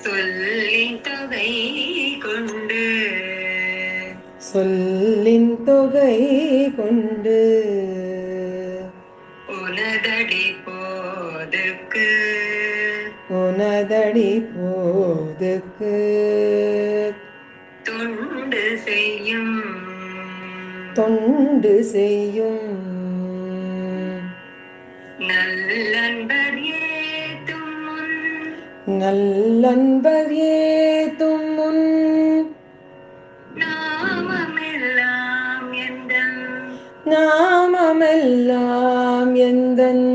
சொல்லின் தொகை கொண்டு சொல்லின் தொகை கொண்டு உனதடி போதுக்கு உனதடி போதுக்கு தொண்டு செய்யும் தொண்டு செய்யும் நல்லன்பர் ஏத்தும் முன் நல்லன்பர் ஏத்தும் முன் நாமமெல்லாம் எந்தன் நாமமெல்லாம் எந்தன்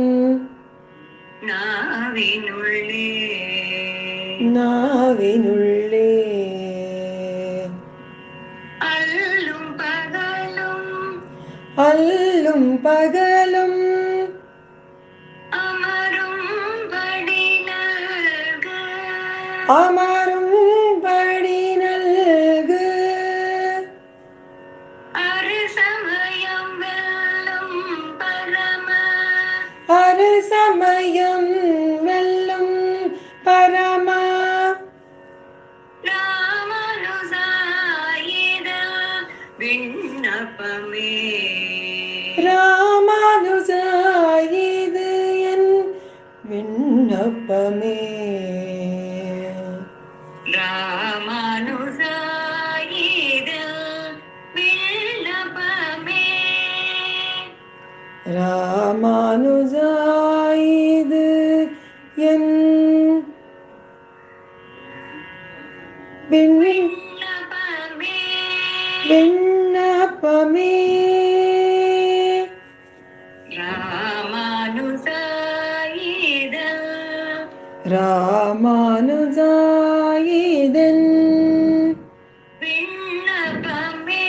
நாவினுள்ளே நாவினுள்ளே அல்லும் பகலும் அல்லும் பகலும் அமரும்படி நல்க அமரும்படி நல்கு அருசமயம் வெல்லும் பரம அருசமயம் வெல்லும் பரமா ராமானுசாயித விண்ணப்பமே ராமானுஜா இது என் விண்ணப்பமே ராமானுசாயித விண்ணப்பமே ராமானுஜா இது என் விண்ணப்பமே விண்ணப்பமே ராமானுசாயித ராமானுஜா இதன் விண்ணப்பமே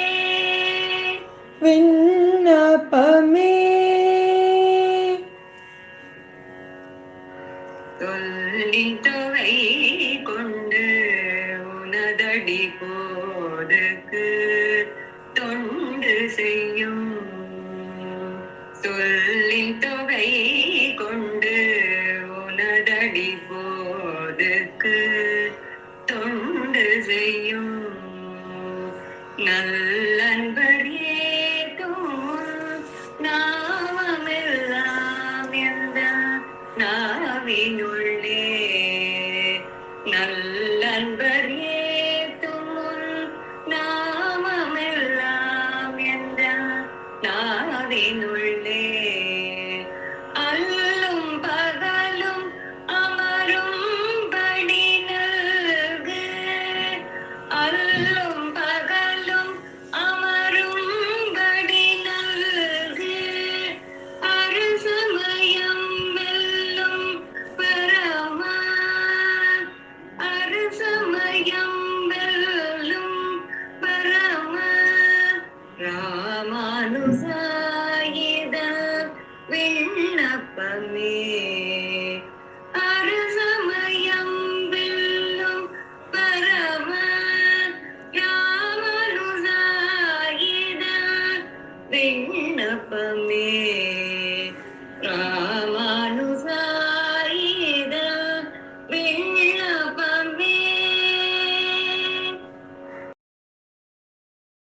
விண்ணப்பமே சொல்லின் தொகை கொண்டு உனதடி போதுக்கு தொண்டு செய்யும் சொல்லின் தொகை கொண்டு உனதடி போதுக்கு தொண்டு செய்யும் நல்லன்பர் ஏத்தும் நாமமெல்லாம் எந்த நாவினுள்ளே நல்லன்பர் ஏத்தும் நாமமெல்லாம் எந்த நாவினுள்ளே அல்லும் பகலும் அமரும்படி நல்கு அல்லும் பகலும் அமரும்படி நல்கு அருசமயம் வெல்லும் பரமா அருசமயம் வெல்லும் பரமா ராமானுசாயித விண்ணப்பமே அருசமயம் வெல்லும் பரம ராமானுசாயித விண்ணப்பமே